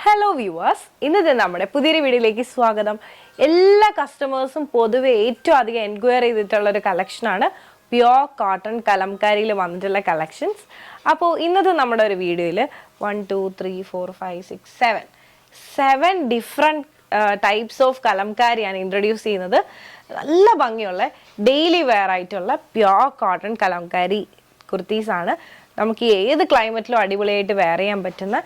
Hello viewers, ഇന്നത്തെ നമ്മുടെ പുതിയൊരു വീഡിയോയിലേക്ക് സ്വാഗതം. എല്ലാ കസ്റ്റമേഴ്സും പൊതുവെ ഏറ്റവും അധികം എൻക്വയറി ചെയ്തിട്ടുള്ള ഒരു കളക്ഷനാണ് പ്യോർ കോട്ടൺ കലംകാരിയിൽ വന്നിട്ടുള്ള കളക്ഷൻസ്. അപ്പോൾ ഇന്നത്തെ നമ്മുടെ ഒരു വീഡിയോയിൽ 1 2 3 4 5 6 7 ഡിഫറെൻറ്റ് ടൈപ്സ് ഓഫ് കലംകാരിയാണ് ഇൻട്രൊഡ്യൂസ് ചെയ്യുന്നത്. നല്ല ഭംഗിയുള്ള ഡെയിലി വെയർ ആയിട്ടുള്ള പ്യോർ കോട്ടൺ കലംകാരി കുർത്തീസാണ്. നമുക്ക് ഏത് ക്ലൈമറ്റിലും അടിപൊളിയായിട്ട് വെയർ ചെയ്യാൻ പറ്റുന്ന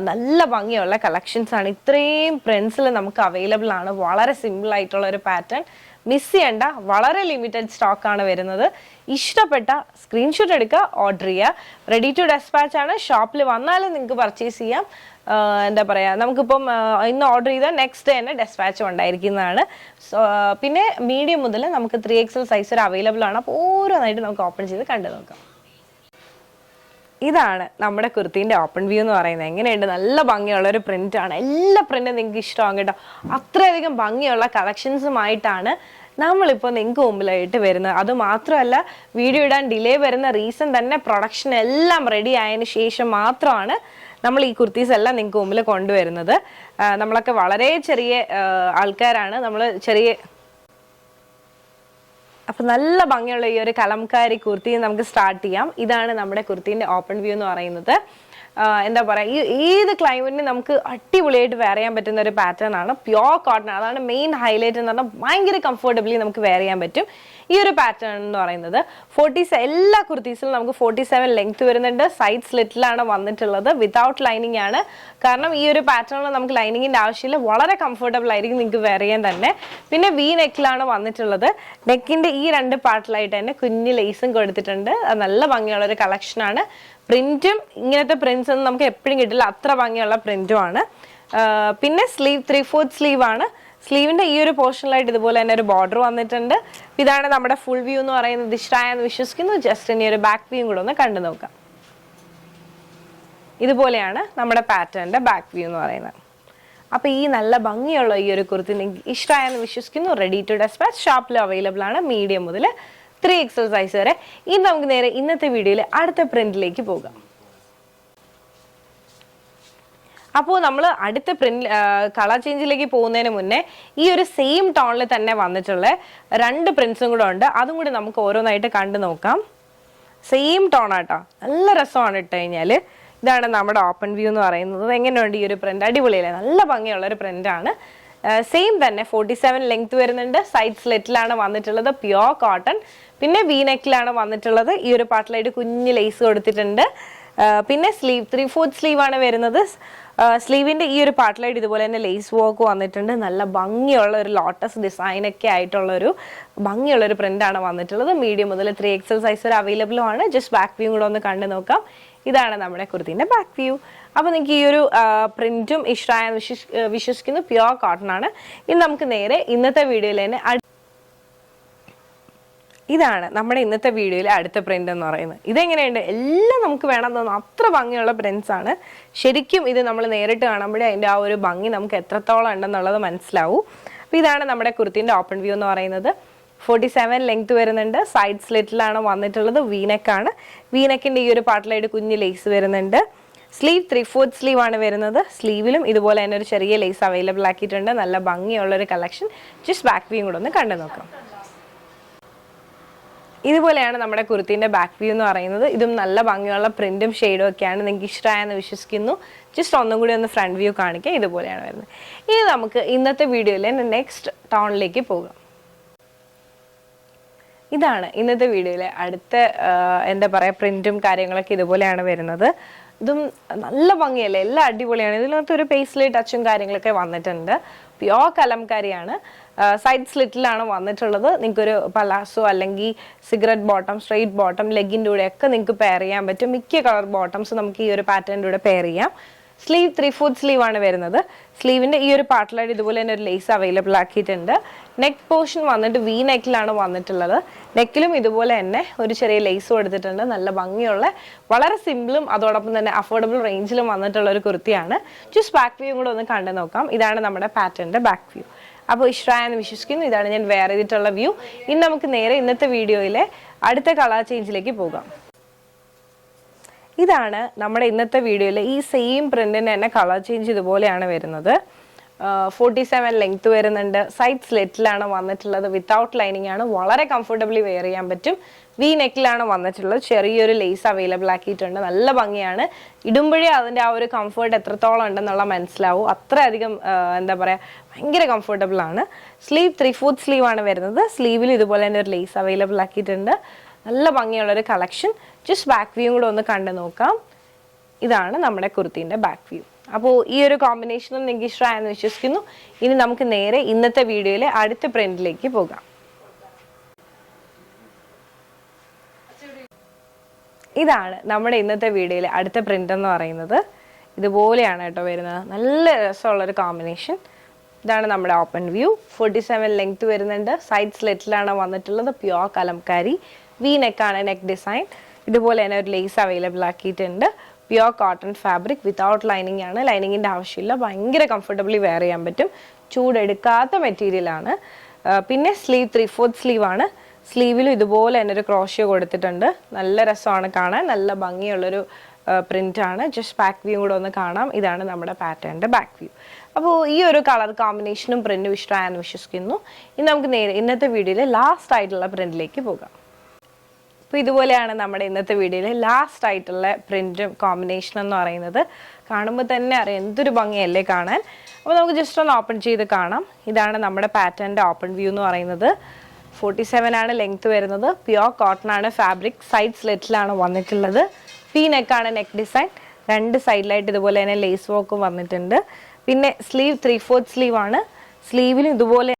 നല്ല ഭംഗിയുള്ള കളക്ഷൻസ് ആണ്. ഇത്രയും പ്രിൻസിൽ നമുക്ക് അവൈലബിൾ ആണ്. വളരെ സിമ്പിൾ ആയിട്ടുള്ള ഒരു പാറ്റേൺ, മിസ് ചെയ്യേണ്ട, വളരെ ലിമിറ്റഡ് സ്റ്റോക്കാണ് വരുന്നത്. ഇഷ്ടപ്പെട്ട സ്ക്രീൻഷോട്ട് എടുക്കുക, ഓർഡർ ചെയ്യുക. റെഡി ടു ഡെസ്പാച്ച് ആണ്. ഷോപ്പിൽ വന്നാലും നിങ്ങൾക്ക് പർച്ചേസ് ചെയ്യാം. എന്താ പറയുക, നമുക്കിപ്പം ഇന്ന് ഓർഡർ ചെയ്താൽ നെക്സ്റ്റ് ഡേ തന്നെ ഡെസ്പാച്ച് ഉണ്ടായിരിക്കുന്നതാണ്. പിന്നെ മീഡിയം മുതൽ നമുക്ക് 3XL സൈസ് വരെ അവൈലബിൾ ആണ്. അപ്പോൾ ഓരോന്നായിട്ട് നമുക്ക് ഓപ്പൺ ചെയ്ത് കണ്ടു നോക്കാം. ഇതാണ് നമ്മുടെ കുർത്തീൻ്റെ ഓപ്പൺ വ്യൂ എന്ന് പറയുന്നത്. എങ്ങനെയുണ്ട്? നല്ല ഭംഗിയുള്ള ഒരു പ്രിന്റ് ആണ്. എല്ലാ പ്രിന്റും നിങ്ങൾക്ക് ഇഷ്ടമാകും കേട്ടോ. അത്രയധികം ഭംഗിയുള്ള കളക്ഷൻസുമായിട്ടാണ് നമ്മളിപ്പോൾ നിങ്ങൾക്ക് മുമ്പിലായിട്ട് വരുന്നത്. അതുമാത്രമല്ല, വീഡിയോ ഇടാൻ ഡിലേ വരുന്ന റീസൺ തന്നെ പ്രൊഡക്ഷൻ എല്ലാം റെഡി ആയതിനു ശേഷം മാത്രമാണ് നമ്മൾ ഈ കുർത്തീസ് എല്ലാം നിങ്ങൾക്ക് മുമ്പിൽ കൊണ്ടുവരുന്നത്. നമ്മളൊക്കെ വളരെ ചെറിയ ആൾക്കാരാണ്. നമ്മൾ ചെറിയ അപ്പം നല്ല ഭംഗിയുള്ള ഈ ഒരു കലംകാരി കുർത്തി നമുക്ക് സ്റ്റാർട്ട് ചെയ്യാം. ഇതാണ് നമ്മുടെ കുർത്തീൻ്റെ ഓപ്പൺ വ്യൂ എന്ന് പറയുന്നത്. എന്താ പറയുക, ഏത് ക്ലൈമറ്റിന് നമുക്ക് അടിപൊളിയായിട്ട് വെയർ ചെയ്യാൻ പറ്റുന്ന ഒരു പാറ്റേൺ ആണ്. പ്യോർ കോട്ടൺ, അതാണ് മെയിൻ ഹൈലൈറ്റ് എന്ന് പറഞ്ഞാൽ. ഭയങ്കര കംഫർട്ടബിളി നമുക്ക് വെയർ ചെയ്യാൻ പറ്റും ഈ ഒരു പാറ്റേൺ എന്ന് പറയുന്നത്. എല്ലാ കുർത്തീസിലും നമുക്ക് 47 ലെങ്ത് വരുന്നുണ്ട്. സൈഡ് സ്ലിറ്റിലാണ് വന്നിട്ടുള്ളത്. വിതൗട്ട് ലൈനിങ് ആണ്. കാരണം ഈ ഒരു പാറ്റേണിൽ നമുക്ക് ലൈനിങ്ങിൻ്റെ ആവശ്യമില്ല. വളരെ കംഫർട്ടബിൾ ആയിരിക്കും നിങ്ങൾക്ക് വെയർ ചെയ്യാൻ തന്നെ. പിന്നെ വി നെക്കിലാണ് വന്നിട്ടുള്ളത്. നെക്കിൻ്റെ ഈ രണ്ട് പാർട്ടിലായിട്ട് തന്നെ കുഞ്ഞ് ലേസും കൊടുത്തിട്ടുണ്ട്. നല്ല ഭംഗിയുള്ള ഒരു കളക്ഷനാണ്. പ്രിന്റും ഇങ്ങനത്തെ പ്രിന്റ്സ് ഒന്നും നമുക്ക് എപ്പോഴും കിട്ടില്ല. അത്ര ഭംഗിയുള്ള പ്രിന്റുമാണ്. പിന്നെ സ്ലീവ് 3/4 സ്ലീവ് ആണ്. സ്ലീവിന്റെ ഈ ഒരു പോർഷനിലായിട്ട് ഇതുപോലെ തന്നെ ഒരു ബോർഡർ വന്നിട്ടുണ്ട്. ഇതാണ് നമ്മുടെ ഫുൾ വ്യൂ എന്ന് പറയുന്നത്. ഇഷ്ടമായെന്ന് വിശ്വസിക്കുന്നു. ജസ്റ്റ് ഇനി ഒരു ബാക്ക് വ്യൂ കൂടെ ഒന്ന് കണ്ടു നോക്കാം. ഇതുപോലെയാണ് നമ്മുടെ പാറ്റേണിന്റെ ബാക്ക് വ്യൂ എന്ന് പറയുന്നത്. അപ്പോൾ ഈ നല്ല ഭംഗിയുള്ള ഈ ഒരു കുർത്തി നിങ്ങൾക്ക് ഇഷ്ടമായെന്ന് വിശ്വസിക്കുന്നു. റെഡി ടു ഡെസ്പാച്ച് ഷോപ്പിൽ അവൈലബിൾ ആണ്. മീഡിയം മുതൽ 3XL സൈസ് വരെ. ഇനി നമുക്ക് നേരെ ഇന്നത്തെ വീഡിയോയിൽ അടുത്ത പ്രിന്റിലേക്ക് പോകാം. അപ്പോൾ നമ്മൾ അടുത്ത കളർ ചേഞ്ചിലേക്ക് പോകുന്നതിന് മുന്നേ ഈ ഒരു സെയിം ടോണിൽ തന്നെ വന്നിട്ടുള്ള രണ്ട് പ്രിന്റ്സും കൂടെ ഉണ്ട്. അതും കൂടി നമുക്ക് ഓരോന്നായിട്ട് കണ്ടു നോക്കാം. സെയിം ടോണാട്ടോ, നല്ല രസമാണ് ഇട്ട് കഴിഞ്ഞാൽ. ഇതാണ് നമ്മുടെ ഓപ്പൺ വ്യൂ എന്ന് പറയുന്നത്. എങ്ങനെയുണ്ട് ഈ ഒരു പ്രിന്റ്? അടിപൊളിയല്ലേ? നല്ല ഭംഗിയുള്ള ഒരു പ്രിന്റാണ്. സെയിം തന്നെ 47 ലെങ്ത് വരുന്നുണ്ട്. സൈഡ് സ്ലിറ്റിലാണ് വന്നിട്ടുള്ളത്. Pure cotton. പിന്നെ വി നെക്കിലാണ് വന്നിട്ടുള്ളത്. ഈ ഒരു പാർട്ടിലായിട്ട് കുഞ്ഞ് ലേസ് കൊടുത്തിട്ടുണ്ട്. പിന്നെ സ്ലീവ് 3/4 സ്ലീവ് ആണ് വരുന്നത്. സ്ലീവിന്റെ ഈ ഒരു പാർട്ടിലായിട്ട് ഇതുപോലെ തന്നെ ലേസ് വർക്ക് വന്നിട്ടുണ്ട്. നല്ല ഭംഗിയുള്ള ഒരു ലോട്ടസ് ഡിസൈനൊക്കെ ആയിട്ടുള്ള ഒരു ഭംഗിയുള്ള ഒരു പ്രിന്റാണ് വന്നിട്ടുള്ളത്. മീഡിയം മുതൽ 3XL സൈസ് വരെ അവൈലബിളും ആണ്. ജസ്റ്റ് ബാക്ക് വ്യൂ കൂടെ ഒന്ന് കണ്ടു നോക്കാം. ഇതാണ് നമ്മുടെ കുർത്തീൻ്റെ ബാക്ക് വ്യൂ. അപ്പോൾ നിങ്ങൾക്ക് ഈ ഒരു പ്രിന്റും ഇഷ്ടമായെന്ന് വിശ്വസിക്കുന്നു. പ്യോർ കോട്ടൺ ആണ്. ഇനി നമുക്ക് നേരെ ഇന്നത്തെ വീഡിയോയിൽ തന്നെ ഇതാണ് നമ്മുടെ ഇന്നത്തെ വീഡിയോയിലെ അടുത്ത പ്രിന്റ് എന്ന് പറയുന്നത്. ഇതെങ്ങനെയുണ്ട്? എല്ലാം നമുക്ക് വേണം തോന്നുന്നു, അത്ര ഭംഗിയുള്ള പ്രിന്റ്സ് ആണ്. ശരിക്കും ഇത് നമ്മൾ നേരിട്ട് കാണുമ്പോഴേ അതിൻ്റെ ആ ഒരു ഭംഗി നമുക്ക് എത്രത്തോളം ഉണ്ടെന്നുള്ളത് മനസ്സിലാവും. അപ്പോൾ ഇതാണ് നമ്മുടെ കുർത്തീൻ്റെ ഓപ്പൺ വ്യൂ എന്ന് പറയുന്നത്. 47 ലെങ്ത് വരുന്നുണ്ട്. സൈഡ് സ്ലിറ്റിലാണ് വന്നിട്ടുള്ളത്. വീനെക്കാണ്. വീനെക്കിൻ്റെ ഈ ഒരു പാർട്ടിലായിട്ട് കുഞ്ഞ് ലേസ് വരുന്നുണ്ട്. സ്ലീവ് 3/4 സ്ലീവ് ആണ് വരുന്നത്. സ്ലീവിലും ഇതുപോലെ തന്നെ ഒരു ചെറിയ ലേസ് അവൈലബിൾ ആക്കിയിട്ടുണ്ട്. നല്ല ഭംഗിയുള്ളൊരു കളക്ഷൻ. ജസ്റ്റ് ബാക്ക് വ്യൂ കൂടെ ഒന്ന് കണ്ടു നോക്കാം. ഇതുപോലെയാണ് നമ്മുടെ കുർത്തീൻ്റെ ബാക്ക് വ്യൂ എന്ന് പറയുന്നത്. ഇതും നല്ല ഭംഗിയുള്ള പ്രിന്റും ഷെയ്ഡും ഒക്കെയാണ്. നിങ്ങൾക്ക് ഇഷ്ടമായെന്ന് വിശ്വസിക്കുന്നു. ജസ്റ്റ് ഒന്നും കൂടി ഒന്ന് ഫ്രണ്ട് വ്യൂ കാണിക്കുക. ഇതുപോലെയാണ് വരുന്നത്. ഇനി നമുക്ക് ഇന്നത്തെ വീഡിയോയിലെ നെക്സ്റ്റ് ടൗണിലേക്ക് പോകാം. ഇതാണ് ഇന്നത്തെ വീഡിയോയിലെ അടുത്ത എന്താ പറയുക പ്രിന്റും കാര്യങ്ങളൊക്കെ ഇതുപോലെയാണ് വരുന്നത്. ഇതും നല്ല ഭംഗിയല്ലേ? എല്ലാം അടിപൊളിയാണ്. ഇതിനകത്ത് ഒരു പേസ്ലി ടച്ചും കാര്യങ്ങളൊക്കെ വന്നിട്ടുണ്ട്. പ്യോർ കലംകാരിയാണ്. സൈഡ് സ്ലിറ്റിലാണ് വന്നിട്ടുള്ളത്. നിങ്ങൾക്കൊരു പലാസോ അല്ലെങ്കിൽ സിഗരറ്റ് ബോട്ടം, സ്ട്രെയിറ്റ് ബോട്ടം, ലെഗിൻ്റെ കൂടെ ഒക്കെ നിങ്ങൾക്ക് പെയർ ചെയ്യാൻ പറ്റും. മിക്ക കളർ ബോട്ടംസ് നമുക്ക് ഈ ഒരു പാറ്റേണിൻ്റെ കൂടെ പെയർ ചെയ്യാം. സ്ലീവ് 3/4 സ്ലീവ് ആണ് വരുന്നത്. സ്ലീവിൻ്റെ ഈ ഒരു പാർട്ടിലായിട്ട് ഇതുപോലെ തന്നെ ഒരു ലേസ് അവൈലബിൾ ആക്കിയിട്ടുണ്ട്. നെക്ക് പോർഷൻ വന്നിട്ട് വി നെക്കിലാണ് വന്നിട്ടുള്ളത്. നെക്കിലും ഇതുപോലെ തന്നെ ഒരു ചെറിയ ലേസ് കൊടുത്തിട്ടുണ്ട്. നല്ല ഭംഗിയുള്ള, വളരെ സിമ്പിളും അതോടൊപ്പം തന്നെ അഫോർഡബിൾ റേഞ്ചിലും വന്നിട്ടുള്ള ഒരു കുർത്തിയാണ്. ജസ്റ്റ് ബാക്ക് വ്യൂ കൂടെ ഒന്ന് കണ്ടു നോക്കാം. ഇതാണ് നമ്മുടെ പാറ്റേണിൻ്റെ ബാക്ക് വ്യൂ. അപ്പോൾ ഇഷ്ടമായെന്ന് വിശ്വസിക്കുന്നു. ഇതാണ് ഞാൻ വെയർ ചെയ്തിട്ടുള്ള വ്യൂ. ഇനി നമുക്ക് നേരെ ഇന്നത്തെ വീഡിയോയിലെ അടുത്ത കളർ ചേഞ്ചിലേക്ക് പോകാം. ഇതാണ് നമ്മുടെ ഇന്നത്തെ വീഡിയോയിൽ ഈ സെയിം പ്രിന്റിന് തന്നെ കളർ ചേഞ്ച് ഇതുപോലെയാണ് വരുന്നത്. 47 ലെങ്ത് വരുന്നുണ്ട്. സൈഡ് സ്ലിറ്റിലാണ് വന്നിട്ടുള്ളത്. വിത്തൗട്ട് ലൈനിങ് ആണ്. വളരെ കംഫർട്ടബിളി വെയർ ചെയ്യാൻ പറ്റും. വി നെക്കിലാണ് വന്നിട്ടുള്ളത്. ചെറിയൊരു ലേസ് അവൈലബിൾ ആക്കിയിട്ടുണ്ട്. നല്ല ഭംഗിയാണ്. ഇടുമ്പോഴേ അതിൻ്റെ ആ ഒരു കംഫർട്ട് എത്രത്തോളം ഉണ്ടെന്നുള്ള മനസ്സിലാവും. അത്രയധികം എന്താ പറയുക, ഭയങ്കര കംഫർട്ടബിൾ ആണ്. സ്ലീവ് 3/4 സ്ലീവ് ആണ് വരുന്നത്. സ്ലീവിൽ ഇതുപോലെ തന്നെ ഒരു ലേസ് അവൈലബിൾ ആക്കിയിട്ടുണ്ട്. നല്ല ഭംഗിയുള്ളൊരു കളക്ഷൻ. ജസ്റ്റ് ബാക്ക് വ്യൂ കൂടെ ഒന്ന് കണ്ടു നോക്കാം. ഇതാണ് നമ്മുടെ കുർത്തീൻ്റെ ബാക്ക് വ്യൂ. അപ്പോൾ ഈ ഒരു കോമ്പിനേഷനും നിങ്ങൾക്ക് ഇഷ്ടമായെന്ന് വിശ്വസിക്കുന്നു. ഇനി നമുക്ക് നേരെ ഇന്നത്തെ വീഡിയോയിലെ അടുത്ത പ്രിന്റിലേക്ക് പോകാം. ഇതാണ് നമ്മുടെ ഇന്നത്തെ വീഡിയോയിലെ അടുത്ത പ്രിന്റ് എന്ന് പറയുന്നത്. ഇതുപോലെയാണ് കേട്ടോ വരുന്നത്. നല്ല രസമുള്ളൊരു കോമ്പിനേഷൻ. ഇതാണ് നമ്മുടെ ഓപ്പൺ വ്യൂ. 47 ലെങ്ത് വരുന്നുണ്ട്. സൈഡ് സ്ലിറ്റിലാണ് വന്നിട്ടുള്ളത്. പ്യുവർ കലംകാരി. വി നെക്കാണ് നെക്ക് ഡിസൈൻ. ഇതുപോലെ തന്നെ ഒരു ലേസ് അവൈലബിൾ ആക്കിയിട്ടുണ്ട്. Pure cotton fabric without lining ആണ്. ലൈനിങ്ങിൻ്റെ ആവശ്യമില്ല. ഭയങ്കര കംഫർട്ടബിളി വെയർ ചെയ്യാൻ പറ്റും. ചൂടെടുക്കാത്ത മെറ്റീരിയലാണ്. പിന്നെ സ്ലീവ് 3/4 സ്ലീവ് ആണ്. സ്ലീവിലും ഇതുപോലെ തന്നെ ഒരു ക്രോഷ്യോ കൊടുത്തിട്ടുണ്ട്. നല്ല രസമാണ് കാണാൻ. നല്ല ഭംഗിയുള്ളൊരു പ്രിൻ്റാണ്. ജസ്റ്റ് ബാക്ക് വ്യൂ കൂടെ ഒന്ന് കാണാം. ഇതാണ് നമ്മുടെ പാറ്റേണിൻ്റെ ബാക്ക് വ്യൂ. അപ്പോൾ ഈ ഒരു കളർ കോമ്പിനേഷനും പ്രിൻറ്റും ഇഷ്ടമായെന്ന് വിശ്വസിക്കുന്നു. ഇനി നമുക്ക് നേരെ ഇന്നത്തെ വീഡിയോയിൽ ലാസ്റ്റ് ആയിട്ടുള്ള പ്രിൻറ്റിലേക്ക് പോകാം. അപ്പോൾ ഇതുപോലെയാണ് നമ്മുടെ ഇന്നത്തെ വീഡിയോയിൽ ലാസ്റ്റ് ആയിട്ടുള്ള പ്രിൻറ്റും കോമ്പിനേഷൻ എന്ന് പറയുന്നത്. കാണുമ്പോൾ തന്നെ അറിയാം എന്തൊരു ഭംഗിയല്ലേ കാണാൻ. അപ്പോൾ നമുക്ക് ജസ്റ്റ് ഒന്ന് ഓപ്പൺ ചെയ്ത് കാണാം. ഇതാണ് നമ്മുടെ പാറ്റേണിൻ്റെ ഓപ്പൺ വ്യൂ എന്ന് പറയുന്നത്. 47 ആണ് ലെങ്ത് വരുന്നത്. പ്യുവർ കോട്ടൺ ആണ് ഫാബ്രിക്. സൈഡ് സ്ലിറ്റിലാണ് വന്നിട്ടുള്ളത്. വി നെക്കാണ് നെക്ക് ഡിസൈൻ. രണ്ട് സൈഡിലായിട്ട് ഇതുപോലെ തന്നെ ലേസ് വർക്കും വന്നിട്ടുണ്ട്. പിന്നെ സ്ലീവ് 3/4 സ്ലീവ് ആണ്. സ്ലീവിലും ഇതുപോലെ